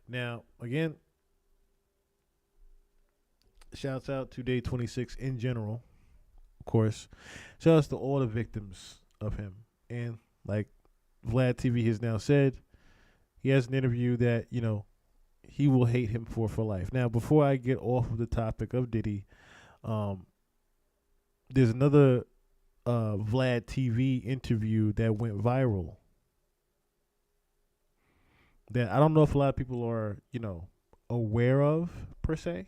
Now, again, shouts out to Day 26 in general, of course. Shouts to all the victims of him. And like Vlad TV has now said, he has an interview that, he will hate him for life. Now, before I get off of the topic of Diddy, um, there's another Vlad TV interview that went viral that I don't know if a lot of people are, aware of per se.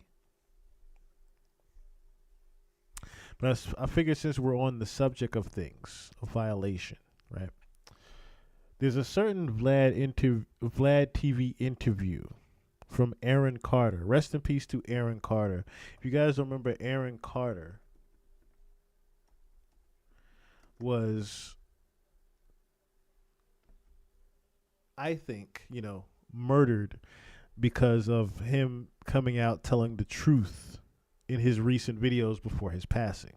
But I figured since we're on the subject of things, of violation, right? There's a certain Vlad TV interview from Aaron Carter. Rest in peace to Aaron Carter. If you guys don't remember, Aaron Carter was, I think, murdered because of him coming out telling the truth in his recent videos before his passing.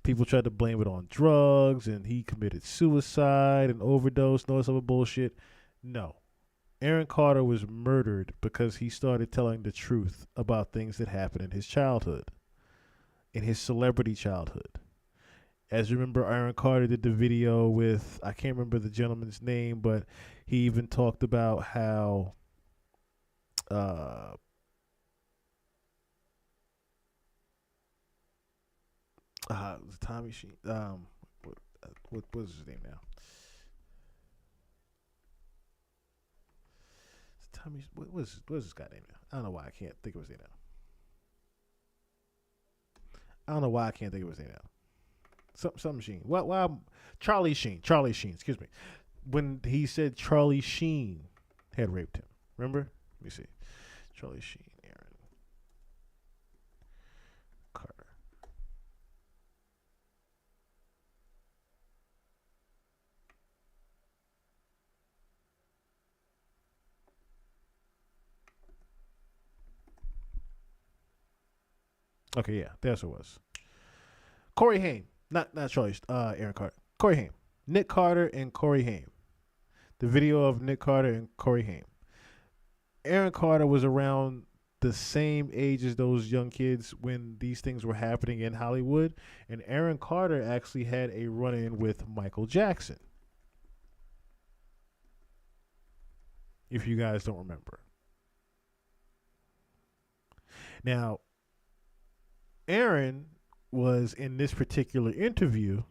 People tried to blame it on drugs and he committed suicide and overdose and all this other bullshit. No. Aaron Carter was murdered because he started telling the truth about things that happened in his childhood, in his celebrity childhood. As you remember, Aaron Carter did the video with, I can't remember the gentleman's name, but he even talked about how Tommy Sheen, what was his name now? Tommy, what's his guy name now? I don't know why I can't think of his name now. I don't know why I can't think of his name now. Some Sheen. Why? Charlie Sheen. Charlie Sheen. Excuse me. When he said Charlie Sheen had raped him, remember? Let me see. Charlie Sheen, Aaron Carter. Okay, yeah, that's what it was. Corey Haim, not Charlie, Aaron Carter. Corey Haim, Nick Carter and Corey Haim. The video of Nick Carter and Corey Haim. Aaron Carter was around the same age as those young kids when these things were happening in Hollywood, and Aaron Carter actually had a run-in with Michael Jackson. If you guys don't remember. Now, Aaron was in this particular interview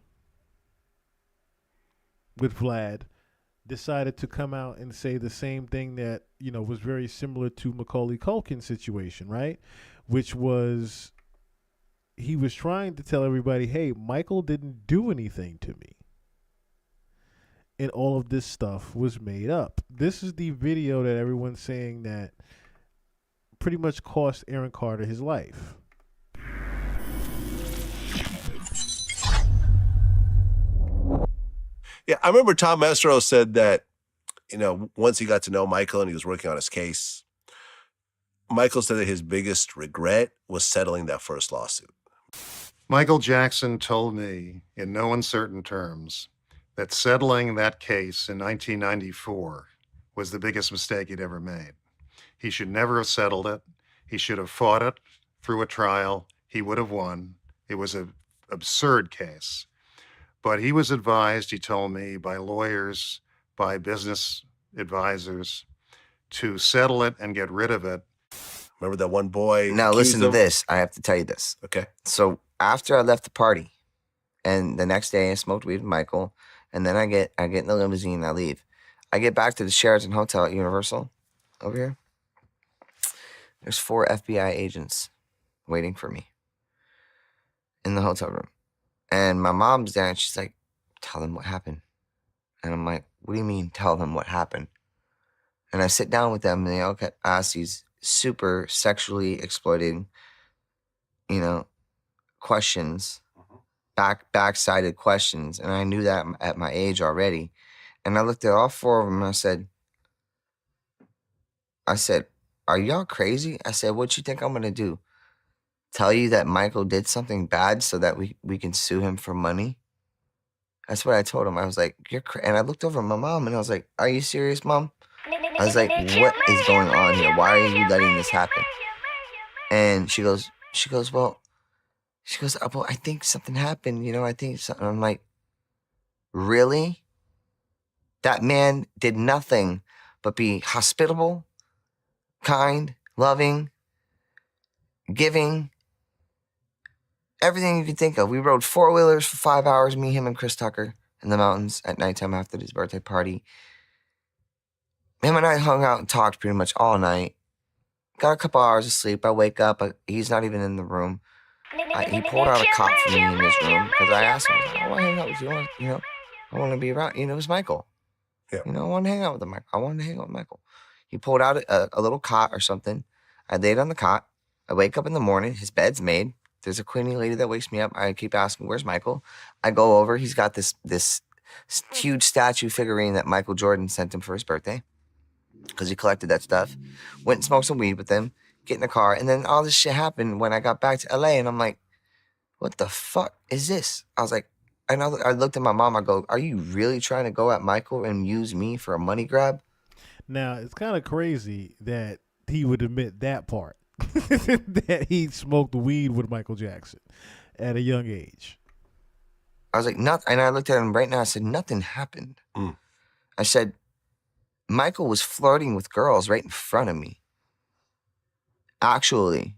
with Vlad, decided to come out and say the same thing that, was very similar to Macaulay Culkin's situation, right? Which was he was trying to tell everybody, hey, Michael didn't do anything to me. And all of this stuff was made up. This is the video that everyone's saying that pretty much cost Aaron Carter his life. Yeah, I remember Tom Mestro said that, once he got to know Michael and he was working on his case, Michael said that his biggest regret was settling that first lawsuit. Michael Jackson told me in no uncertain terms that settling that case in 1994 was the biggest mistake he'd ever made. He should never have settled it. He should have fought it through a trial. He would have won. It was an absurd case. But he was advised, he told me, by lawyers, by business advisors, to settle it and get rid of it. Remember that one boy? Now listen to this. I have to tell you this. Okay. So after I left the party, and the next day I smoked weed with Michael, and then I get in the limousine and I leave. I get back to the Sheraton Hotel at Universal over here. There's 4 FBI agents waiting for me in the hotel room. And my mom's there, and she's like, tell them what happened. And I'm like, what do you mean, tell them what happened? And I sit down with them, and they all ask these super sexually exploiting, questions, backsided questions. And I knew that at my age already. And I looked at all 4 of them, and I said, are y'all crazy? I said, what you think I'm going to do? Tell you that Michael did something bad so that we can sue him for money? That's what I told him. I was like, and I looked over at my mom and I was like, are you serious, Mom? I was like, what is going on here? Why are you letting this happen? And she goes, well, I think something happened, you know, I think something. I'm like, really? That man did nothing but be hospitable, kind, loving, giving, everything you could think of. We rode 4-wheelers for 5 hours, me, him, and Chris Tucker in the mountains at nighttime after his birthday party. Him and I hung out and talked pretty much all night. Got a couple hours of sleep. I wake up. He's not even in the room. He pulled out a cot for me in his room because I asked him, I want to hang out with you. I want to be around. It was Michael. Yeah. I want to hang out with Michael. I wanted to hang out with Michael. He pulled out a little cot or something. I laid on the cot. I wake up in the morning. His bed's made. There's a cleaning lady that wakes me up. I keep asking, where's Michael? I go over. He's got this huge statue figurine that Michael Jordan sent him for his birthday because he collected that stuff. Went and smoked some weed with him, get in the car. And then all this shit happened when I got back to LA. And I'm like, what the fuck is this? I was like, I looked at my mom. I go, are you really trying to go at Michael and use me for a money grab? Now, it's kind of crazy that he would admit that part, that he smoked weed with Michael Jackson at a young age. I was like, nothing. And I looked at him right now. I said, nothing happened. I said, Michael was flirting with girls right in front of me. Actually.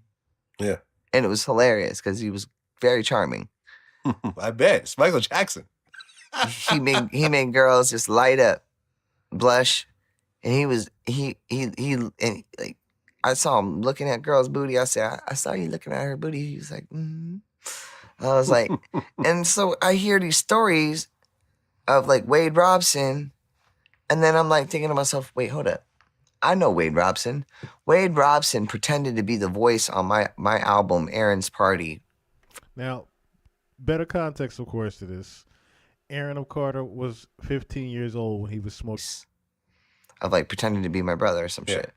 Yeah. And it was hilarious because he was very charming. I bet. It's Michael Jackson. he made girls just light up, blush. And like, I saw him looking at girls' booty. I said, I saw you looking at her booty. He was like, I was like, and so I hear these stories of like Wade Robson. And then I'm like thinking to myself, wait, hold up. I know Wade Robson. Wade Robson pretended to be the voice on my album, Aaron's Party. Now, better context, of course, to this. Aaron Carter was 15 years old when he was smoking. Of like pretending to be my brother or some shit.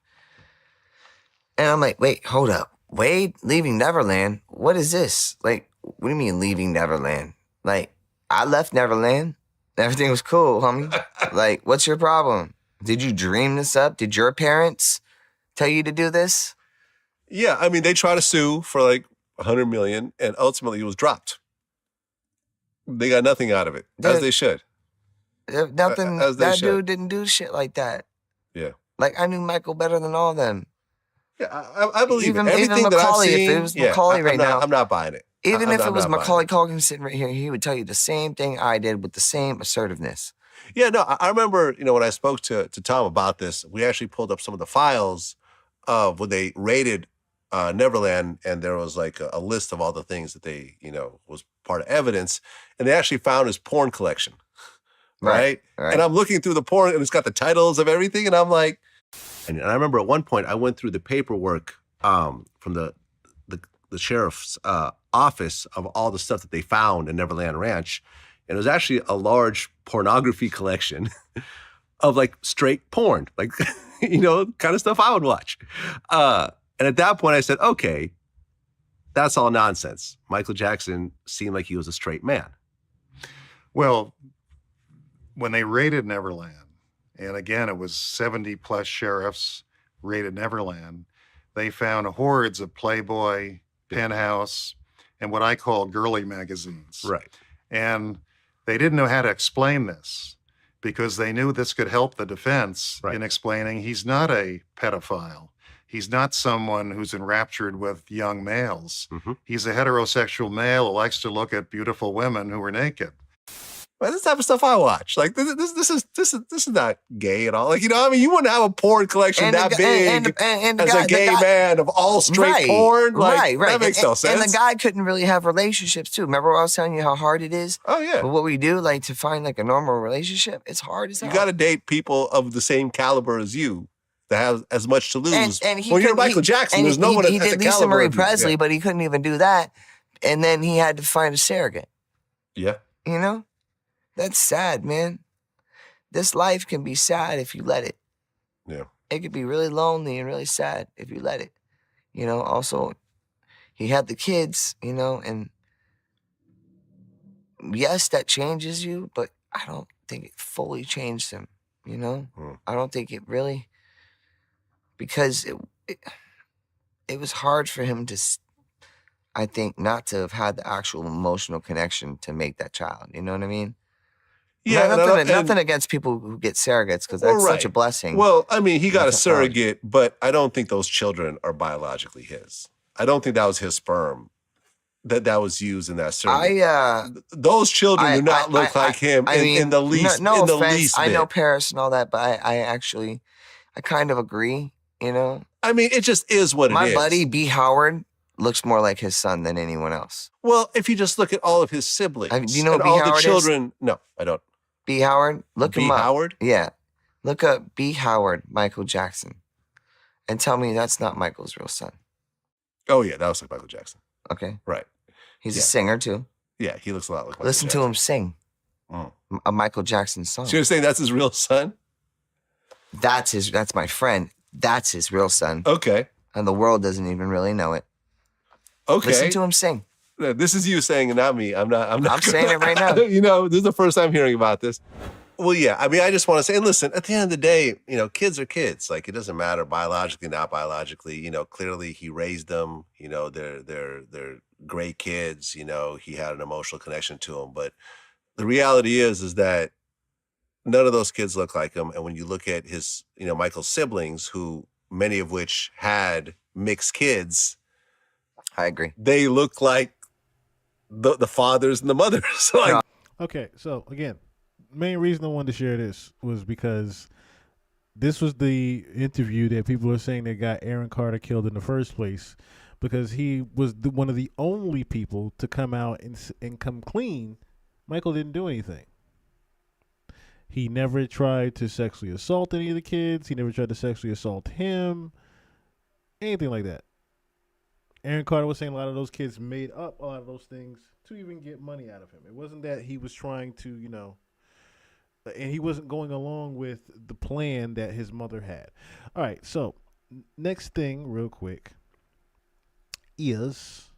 And I'm like, wait, hold up. Wade leaving Neverland? What is this? Like, what do you mean leaving Neverland? Like, I left Neverland. Everything was cool, homie. Like, what's your problem? Did you dream this up? Did your parents tell you to do this? Yeah, I mean, they try to sue for like $100 million, and ultimately it was dropped. They got nothing out of it, as they should. Nothing. That dude didn't do shit like that. Yeah. Like, I knew Michael better than all of them. Yeah, I believe even, it. Everything even Macaulay, that I've seen, if it was Macaulay now. I'm not buying it. Even if it was Macaulay Culkin sitting right here, he would tell you the same thing I did with the same assertiveness. Yeah, no, I remember, when I spoke to Tom about this, we actually pulled up some of the files of when they raided Neverland, and there was like a list of all the things that they, was part of evidence, and they actually found his porn collection, right? And I'm looking through the porn, and it's got the titles of everything, and I'm like, and I remember at one point I went through the paperwork from the sheriff's office of all the stuff that they found in Neverland Ranch. And it was actually a large pornography collection of like straight porn, like, kind of stuff I would watch. And at that point I said, okay, that's all nonsense. Michael Jackson seemed like he was a straight man. Well, when they raided Neverland, and again, it was 70 plus sheriffs raided Neverland, they found hordes of Playboy, Penthouse, and what I call girly magazines. Right. And they didn't know how to explain this because they knew this could help the defense in explaining he's not a pedophile. He's not someone who's enraptured with young males. Mm-hmm. He's a heterosexual male who likes to look at beautiful women who are naked. Well, this type of stuff I watch. Like this is not gay at all. Like, you wouldn't have a porn collection and that big and as a gay man of all straight porn. Like, right. That makes no sense. And the guy couldn't really have relationships too. Remember I was telling you how hard it is? Oh yeah. But what we do, like to find like a normal relationship, it's hard as hell. You got to date people of the same caliber as you that have as much to lose. And when you're Michael Jackson, there's no one at the caliber. He did Lisa Marie Presley, but he couldn't even do that. And then he had to find a surrogate. Yeah. That's sad, man. This life can be sad if you let it. Yeah. It could be really lonely and really sad if you let it. Also, he had the kids, and yes, that changes you, but I don't think it fully changed him, I don't think it really, because it was hard for him to, I think, not to have had the actual emotional connection to make that child. You know what I mean? Yeah, nothing against people who get surrogates, because that's such a blessing. Well, I mean, he got a That's surrogate, but I don't think those children are biologically his. I don't think that was his sperm that was used in that surrogate. Those children do not look like him in the least. No in the offense, least I know bit. Paris and all that, but I kind of agree. You know, I mean, it just is what it is. My buddy B. Howard looks more like his son than anyone else. Well, if you just look at all of his siblings, Do you know and who B. all Howard the is? children. No, I don't. B. Howard, look him B. up. Howard? Yeah, look up B. Howard, Michael Jackson, and tell me that's not Michael's real son. Oh yeah, that was like Michael Jackson. Okay, Right. He's a singer too. Yeah, he looks a lot like Michael Listen Jackson. to him sing a Michael Jackson song. So you're saying that's his real son? That's my friend. That's his real son. Okay. And the world doesn't even really know it. Okay. Listen to him sing. This is you saying it, not me. I'm not. I'm saying it right now. You know, this is the first time hearing about this. Well, yeah. I mean, I just want to say, and listen, at the end of the day, you know, kids are kids. Like, it doesn't matter biologically, not biologically. You know, clearly he raised them. You know, they're great kids. You know, he had an emotional connection to them. But the reality is that none of those kids look like him. And when you look at his, you know, Michael's siblings, who many of which had mixed kids, I agree. They look like the fathers and the mothers. Like, okay, so again, main reason I wanted to share this was because this was the interview that people are saying that got Aaron Carter killed in the first place, because he was one of the only people to come out and come clean. Michael didn't do anything. He never tried to sexually assault any of the kids. He never tried to sexually assault him. Anything like that. Aaron Carter was saying a lot of those kids made up a lot of those things to even get money out of him. It wasn't that he was trying to, you know, and he wasn't going along with the plan that his mother had. All right, so next thing real quick is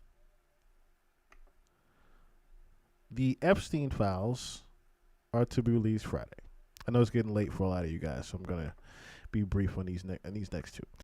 the Epstein files are to be released Friday. I know it's getting late for a lot of you guys, so I'm going to be brief on these next two.